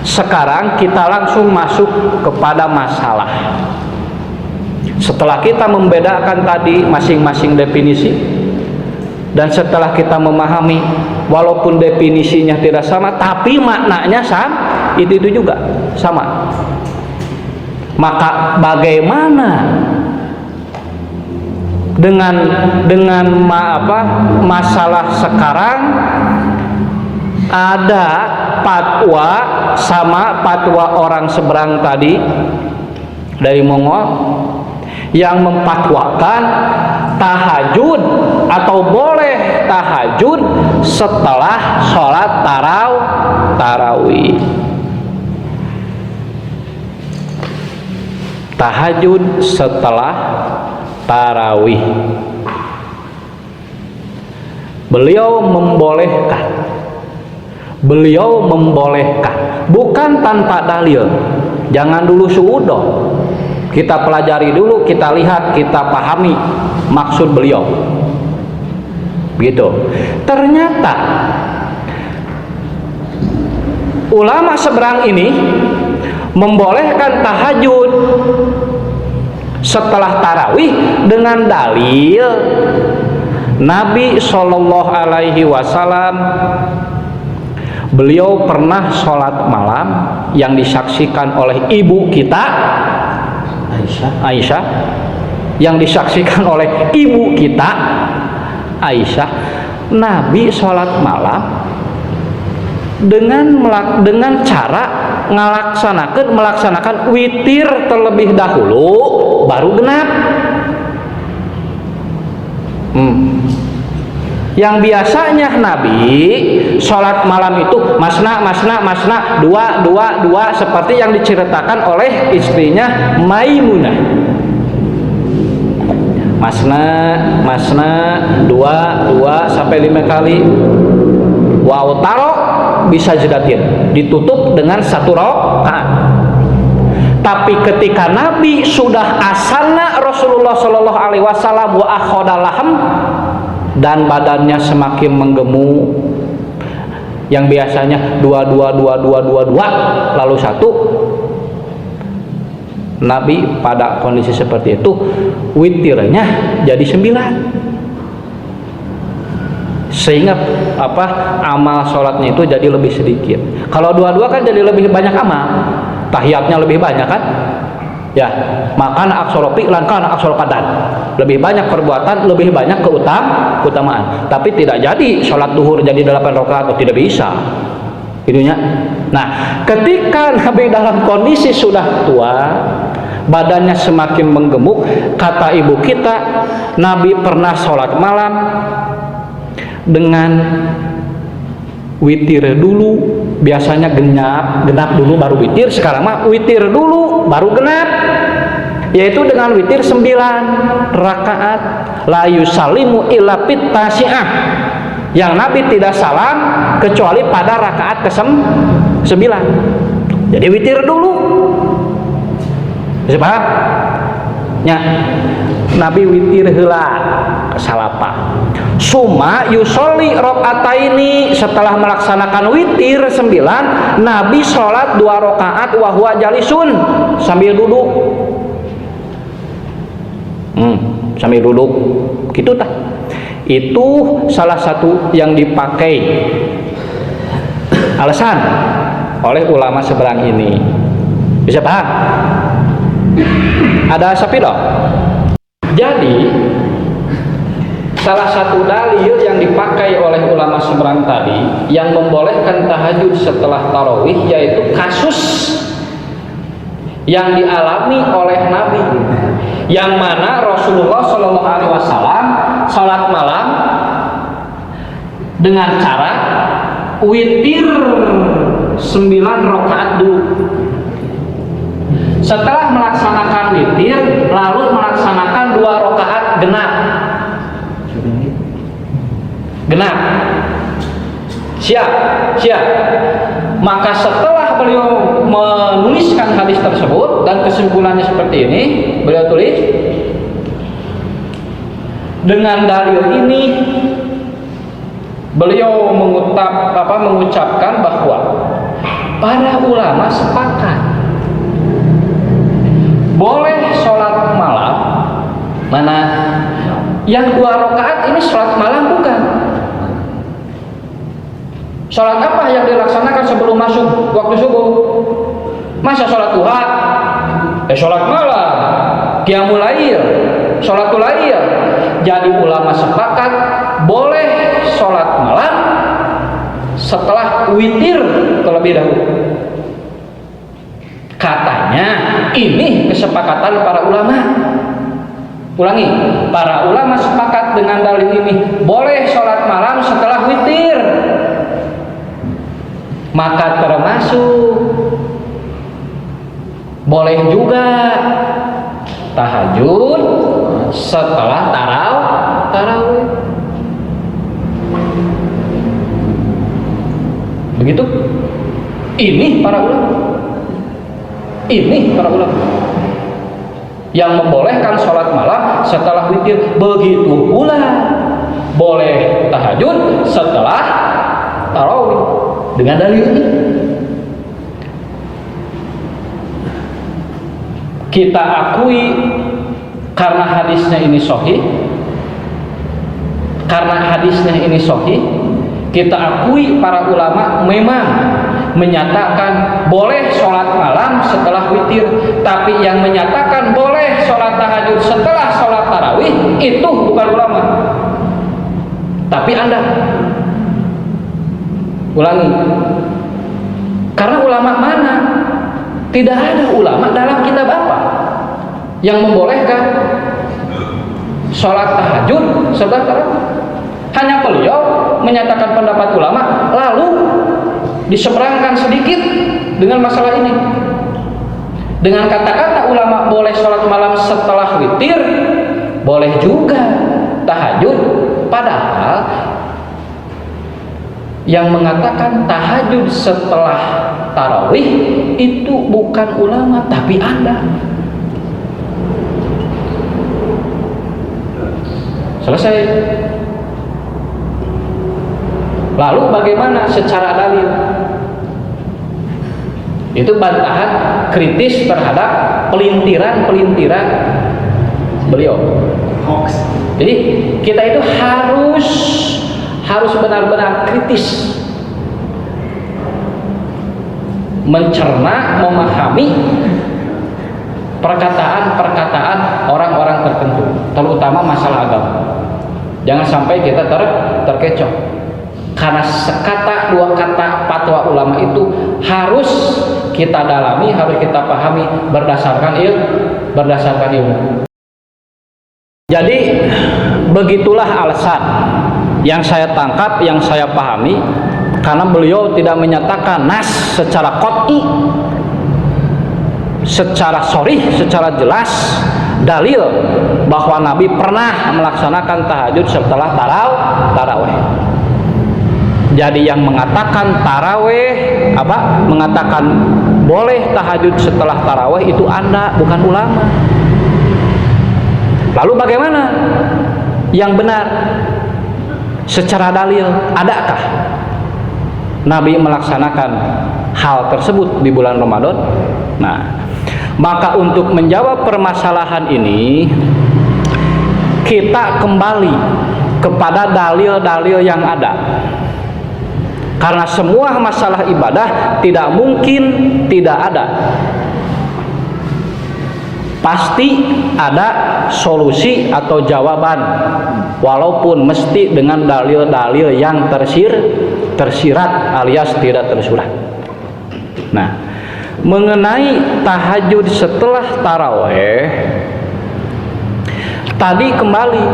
Sekarang kita langsung masuk kepada masalah. Setelah kita membedakan tadi masing-masing definisi, dan setelah kita memahami walaupun definisinya tidak sama tapi maknanya sama, itu juga sama. Maka bagaimana dengan masalah sekarang? Ada fatwa sama fatwa orang seberang tadi dari Mongol yang memfatwakan tahajud atau boleh tahajud setelah sholat tarawih. Tahajud setelah tarawih. Beliau membolehkan, bukan tanpa dalil. Jangan dulu suudoh. Kita pelajari dulu, kita lihat, kita pahami maksud beliau. Begitu. Ternyata ulama seberang ini membolehkan tahajud setelah tarawih dengan dalil Nabi Shallallahu Alaihi Wasallam beliau pernah sholat malam yang disaksikan oleh ibu kita Aisyah, yang disaksikan oleh ibu kita Aisyah. Nabi sholat malam dengan cara melaksanakan witir terlebih dahulu baru genap. Yang biasanya Nabi sholat malam itu masna dua seperti yang diceritakan oleh istrinya Maimunah. Masna dua sampai 5 kali. Wa utaro bisa jedatin, ditutup dengan 1 rakaat. Tapi ketika Nabi sudah asana Rasulullah Shallallahu Alaihi Wasallam wa akhodalaham, dan badannya semakin menggemuk, yang biasanya dua lalu 1, Nabi pada kondisi seperti itu witirnya jadi 9, sehingga amal sholatnya itu jadi lebih sedikit. Kalau 2 kan jadi lebih banyak amal, tahiyatnya lebih banyak kan ya, makan aksara fi'lan kana aksara qadan, lebih banyak perbuatan, lebih banyak keutamaan. Tapi tidak jadi sholat duhur jadi 8 rakaat, tidak bisa itunya. Nah, ketika Nabi dalam kondisi sudah tua, badannya semakin menggemuk, kata ibu kita, Nabi pernah sholat malam dengan witir dulu. Biasanya genap dulu baru witir, sekarang mah witir dulu baru genap, yaitu dengan witir 9 rakaat. La yusallimu illa fit tasi'ah, yang Nabi tidak salam kecuali pada rakaat ke-9. Jadi witir dulu. Bisa paham? Ya, Nabi witir heula salapa. Suma yusolli rakaataini, setelah melaksanakan witir 9, Nabi sholat 2 rakaat wa huwa jalisun, sambil duduk. Sambil duduk. Gitu tah. Itu salah satu yang dipakai alasan oleh ulama seberang ini. Bisa paham? Ada sapido. Jadi salah satu dalil yang dipakai oleh ulama seberang tadi yang membolehkan tahajud setelah tarawih, yaitu kasus yang dialami oleh Nabi, yang mana Rasulullah Shallallahu Alaihi Wasallam sholat malam dengan cara witir 9 rakaat dulu. Setelah melaksanakan witir, lalu melaksanakan 2 rakaat genap. Siap. Maka setelah beliau menuliskan hadis tersebut dan kesimpulannya seperti ini, beliau tulis, dengan dalil ini beliau mengucapkan bahwa para ulama sepakat boleh sholat malam. Mana yang 2 rakaat ini sholat malam bukan? Sholat apa yang dilaksanakan sebelum masuk waktu subuh? Masa sholat duha? Sholat malam, qiyamul lail, sholatul lail. Jadi ulama sepakat boleh sholat malam setelah witir terlebih dahulu. Katanya ini kesepakatan para ulama. Ulangi, para ulama sepakat dengan dalil ini, boleh sholat malam setelah witir. Maka termasuk boleh juga tahajud setelah tarawih. Begitu? Ini para ulama. Yang membolehkan sholat malam setelah witir. Begitu pula boleh tahajud setelah tarawih dengan dalil ini. Kita akui karena hadisnya ini sahih, kita akui para ulama memang menyatakan boleh sholat malam setelah witir, tapi yang menyatakan boleh sholat tahajud setelah sholat tarawih itu bukan ulama, tapi Anda. Ulangi, karena ulama mana? Tidak ada ulama dalam kitab apa yang membolehkan sholat tahajud setelah tarawih. Hanya beliau menyatakan pendapat ulama, lalu diseberangkan sedikit dengan masalah ini. Dengan kata-kata ulama boleh sholat malam setelah witir, boleh juga tahajud. Padahal yang mengatakan tahajud setelah tarawih itu bukan ulama, tapi Anda. Selesai. Lalu bagaimana secara dalil? Itu bantahan kritis terhadap pelintiran beliau. Jadi kita itu harus benar-benar kritis mencerna, memahami perkataan-perkataan orang-orang tertentu, terutama masalah agama. Jangan sampai kita terkecoh karena sekata dua kata fatwa ulama itu harus kita dalami, harus kita pahami berdasarkan ilmu. Jadi begitulah alasan yang saya tangkap, yang saya pahami, karena beliau tidak menyatakan nas secara qat'i, secara sharih, secara jelas dalil bahwa Nabi pernah melaksanakan tahajud setelah tarawih. Jadi yang mengatakan tarawih mengatakan boleh tahajud setelah tarawih itu Anda, bukan ulama. Lalu bagaimana yang benar secara dalil? Adakah Nabi melaksanakan hal tersebut di bulan Ramadan? Nah, maka untuk menjawab permasalahan ini kita kembali kepada dalil-dalil yang ada. Karena semua masalah ibadah tidak mungkin tidak ada. Pasti ada solusi atau jawaban, walaupun mesti dengan dalil-dalil yang tersirat alias tidak tersurat. Nah, mengenai tahajud setelah tarawih tadi kembali,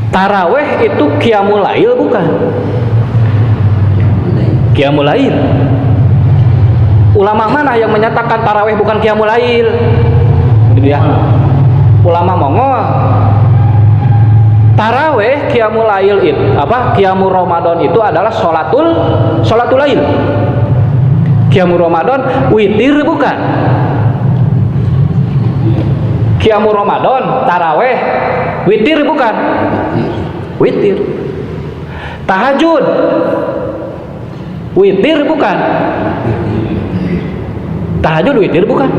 tarawih itu qiyamul lail bukan? Qiyamul lail. Ulama mana yang menyatakan tarawih bukan qiyamul lail? Gitu ya. Ulama Mongol. Tarawih qiyamul lail itu qiyamul Ramadan itu adalah sholatul lail. Qiyamul Ramadan witir bukan? Qiyamul Ramadan tarawih witir bukan? Witir. Tahajud Witir bukan? Tahajud witir bukan?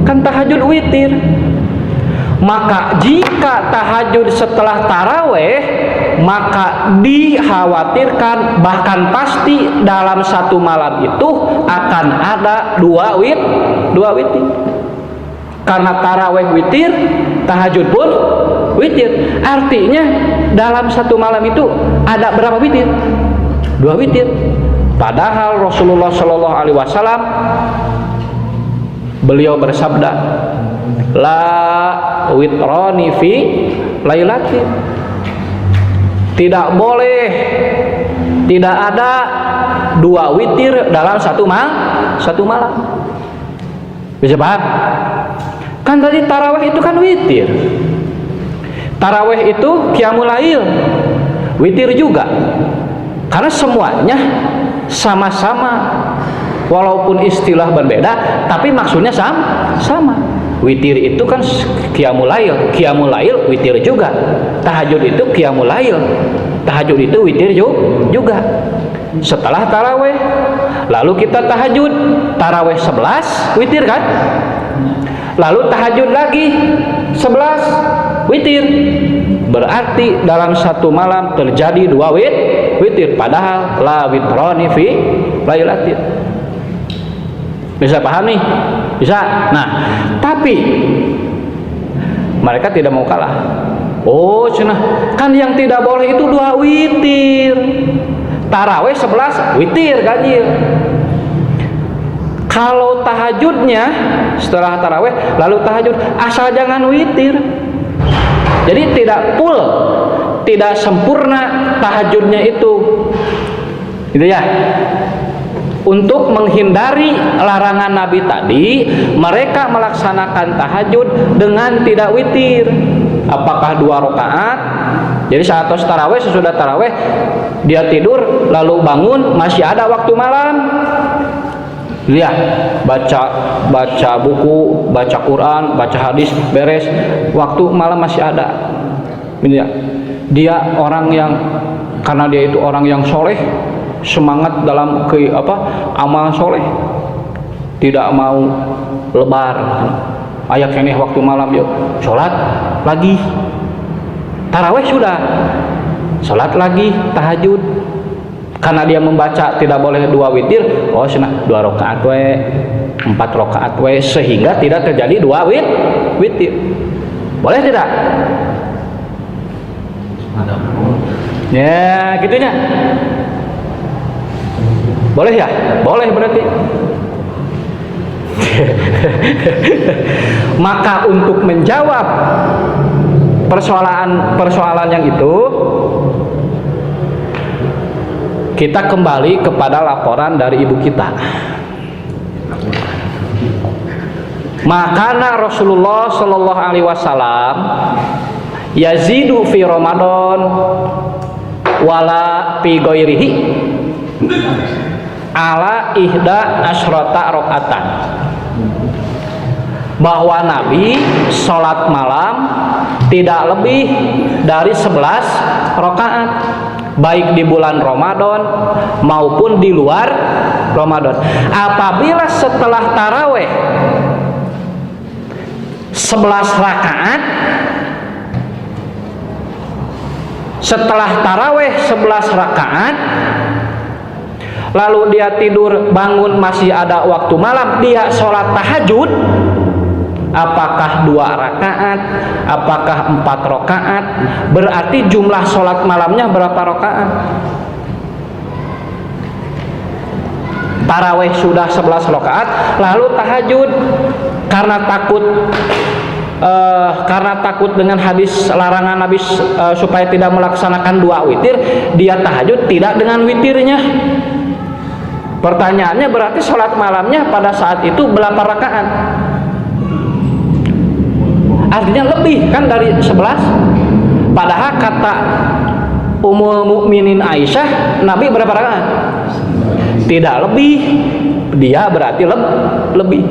Kan tahajud witir. Maka jika tahajud setelah taraweh, maka dikhawatirkan bahkan pasti dalam satu malam itu akan ada dua witir. Karena taraweh witir, tahajud pun witir. Artinya dalam satu malam itu ada berapa witir? Dua witir. Padahal Rasulullah Shallallahu Alaihi Wasallam beliau bersabda, la witrani fi lailatin. Tidak boleh, tidak ada dua witir dalam satu malam. Bisa paham? Kan tadi tarawih itu kan witir. Tarawih itu qiyamul lail, witir juga. Karena semuanya sama-sama, walaupun istilah berbeda, tapi maksudnya sama. Witir itu kan qiyamul lail witir juga. Tahajud itu qiyamul lail, tahajud itu witir juga. Setelah taraweh, lalu kita tahajud, taraweh 11 witir kan? Lalu tahajud lagi 11 witir. Berarti dalam satu malam terjadi dua witir. Padahal la witrani fi lailatin. Bisa paham nih? Bisa. Nah, tapi mereka tidak mau kalah. Oh, cenah. Kan yang tidak boleh itu dua witir. Taraweh 11 witir ganjil. Kalau tahajudnya setelah taraweh lalu tahajud, asal jangan witir. Jadi tidak full, tidak sempurna tahajudnya itu. Gitu ya. Untuk menghindari larangan Nabi tadi, mereka melaksanakan tahajud dengan tidak witir. Apakah 2 rakaat? Jadi saat taraweh, sesudah taraweh dia tidur lalu bangun masih ada waktu malam. Lihat, baca buku, baca Quran, baca hadis, beres, waktu malam masih ada. Dia orang yang, karena dia itu orang yang soleh, semangat dalam amal soleh, tidak mau lebar. Ayak ini waktu malam yuk, sholat lagi, taraweh sudah, sholat lagi, tahajud. Karena dia membaca tidak boleh 2 witir, oh senang 2 rakaat we, 4 rakaat we, sehingga tidak terjadi 2 witir. Boleh tidak? Ya, gitunya. Boleh ya? Boleh berarti. Maka untuk menjawab persoalan yang itu, kita kembali kepada laporan dari ibu kita. Makana Rasulullah Shallallahu Alaihi Wasallam yazidu fi Ramadan wala fi ghairihi ala ihda asyrata rakaatan. Bahwa Nabi sholat malam tidak lebih dari 11 rakaat, baik di bulan Ramadan maupun di luar Ramadan. Apabila setelah taraweh 11 rakaat, setelah taraweh 11 rakaat, lalu dia tidur bangun masih ada waktu malam, dia sholat tahajud, apakah 2 rakaat, apakah 4 rakaat, berarti jumlah sholat malamnya berapa rakaat? Taraweh sudah 11 rakaat, lalu tahajud karena takut dengan hadis larangan Nabi supaya tidak melaksanakan 2 witir, dia tahajud tidak dengan witirnya. Pertanyaannya, berarti sholat malamnya pada saat itu berapa rakaat? Artinya lebih kan dari 11. Padahal kata Ummul Mukminin Aisyah, Nabi berapa rakaat? Tidak lebih. Dia berarti lebih.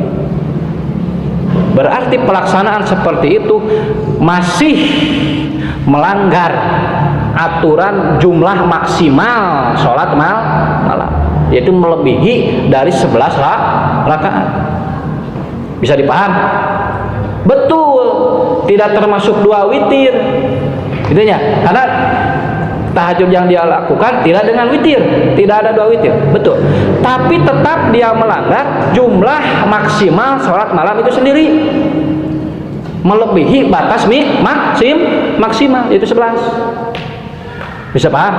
Berarti pelaksanaan seperti itu masih melanggar aturan jumlah maksimal sholat malam, yaitu melebihi dari 11 rakaat. Bisa dipaham? Betul, tidak termasuk 2 witir gitu ya, karena tahajud yang dia lakukan tidak dengan witir, tidak ada 2 witir, betul. Tapi tetap dia melanggar jumlah maksimal sholat malam itu sendiri, melebihi batas maksimal itu 11. Bisa paham?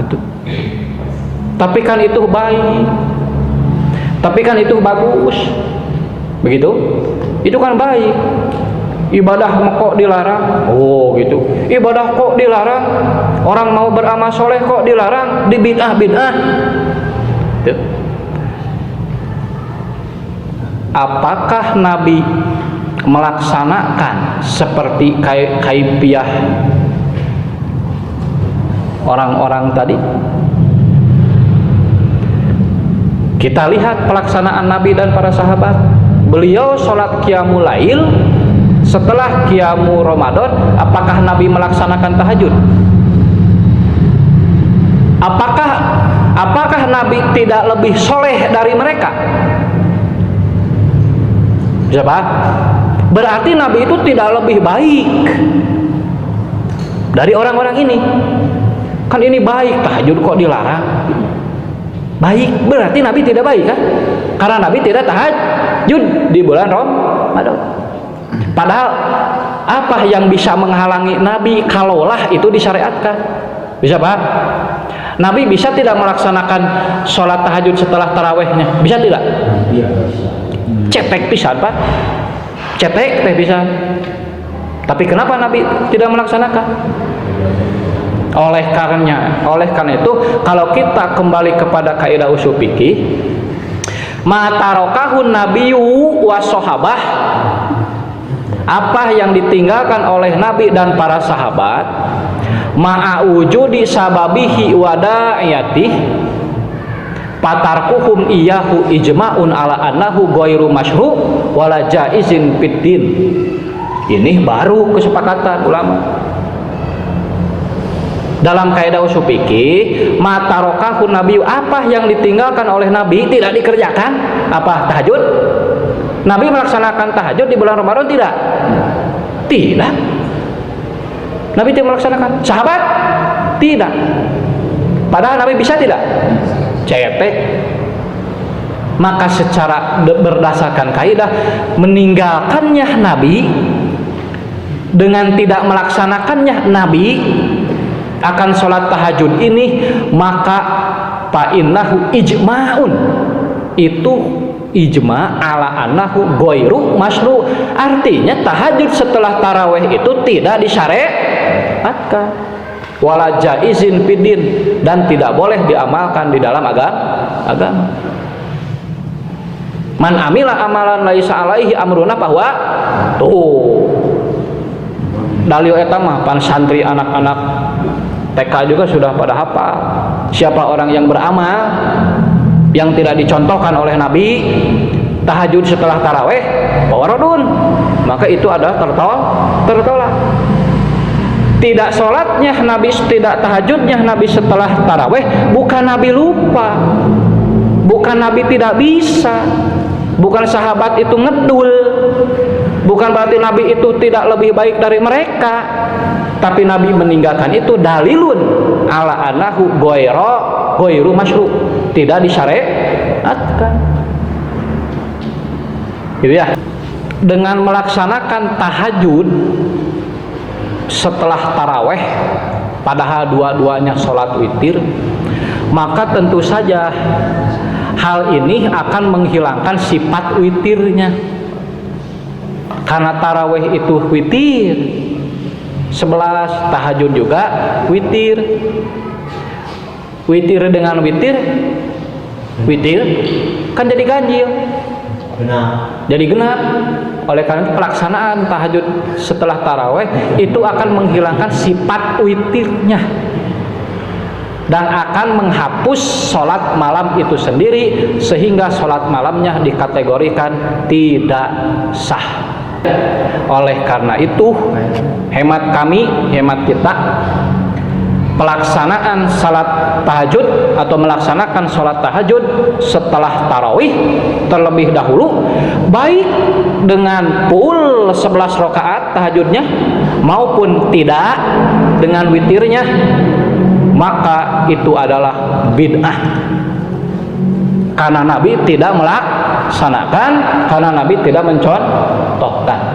Itu. Tapi kan itu baik, tapi kan itu bagus, begitu? Itu kan baik. Ibadah kok dilarang? Oh gitu. Ibadah kok dilarang? Orang mau beramal soleh kok dilarang? Di bid'ah. Apakah Nabi melaksanakan seperti kaifiah orang-orang tadi? Kita lihat pelaksanaan Nabi dan para sahabat. Beliau sholat qiyamul lail setelah qiyamu Ramadan. Apakah Nabi melaksanakan tahajud? Apakah Nabi tidak lebih soleh dari mereka? Bisa paham? Berarti Nabi itu tidak lebih baik dari orang-orang ini. Kan ini baik, tahajud kok dilarang? Baik, berarti Nabi tidak baik kan? Karena Nabi tidak tahajud di bulan Ramadan. Padahal apa yang bisa menghalangi Nabi kalaulah itu disyariatkan? Bisa paham? Nabi bisa tidak melaksanakan sholat tahajud setelah tarawehnya? Bisa tidak? Cetek pisan Pak, cetek teh pisan. Tapi kenapa Nabi tidak melaksanakan? Oleh karena itu, kalau kita kembali kepada kaidah usul fikih, ma tarokahun nabiyyu was-sahabah, apa yang ditinggalkan oleh Nabi dan para sahabat, ma'awujudi sababihi wada'iyatih, patarkuhum iyahu ijma'un ala annahu ghairu masyru' wala jaizin fiddin. Ini baru kesepakatan ulama. Dalam kaidah usul fikih, matarokahun nabi, apa yang ditinggalkan oleh Nabi tidak dikerjakan? Apa? Tahajud? Nabi melaksanakan tahajud di bulan Ramadan tidak? Tidak. Nabi tidak melaksanakan. Sahabat? Tidak. Padahal Nabi bisa tidak? Cetek. Maka secara berdasarkan kaidah, meninggalkannya Nabi dengan tidak melaksanakannya Nabi akan sholat tahajud ini, maka fa'innahu ijma'un, itu ijma' ala annahu ghairu masyru'. Artinya tahajud setelah taraweh itu tidak disyariatkan, wala jaizin fiddin, dan tidak boleh diamalkan di dalam agama. Man amila amalan laisa alaihi amruna bahwa tuh dalil eta mah pan santri anak-anak TK juga sudah pada hafal. Siapa orang yang beramal yang tidak dicontohkan oleh Nabi, tahajud setelah taraweh fawaradun, maka itu adalah tertolak. Tidak sholatnya Nabi, tidak tahajudnya Nabi setelah taraweh, bukan Nabi lupa, bukan Nabi tidak bisa, bukan sahabat itu ngedul, bukan berarti Nabi itu tidak lebih baik dari mereka, tapi Nabi meninggalkan itu dalilun ala annahu ghairu masyru', tidak disyariatkan. Gitu ya. Dengan melaksanakan tahajud setelah taraweh, padahal dua-duanya sholat witir, maka tentu saja hal ini akan menghilangkan sifat witirnya. Karena taraweh itu witir 11, tahajud juga witir. Witir dengan witir kan jadi ganjil, jadi genap. Oleh karena itu pelaksanaan tahajud setelah taraweh itu akan menghilangkan sifat witirnya dan akan menghapus sholat malam itu sendiri, sehingga sholat malamnya dikategorikan tidak sah. Oleh karena itu, hemat kita, pelaksanaan salat tahajud atau melaksanakan salat tahajud setelah tarawih terlebih dahulu, baik dengan full 11 rakaat tahajudnya maupun tidak dengan witirnya, maka itu adalah bid'ah. Karena Nabi tidak melaksanakan, karena Nabi tidak mencontohkan.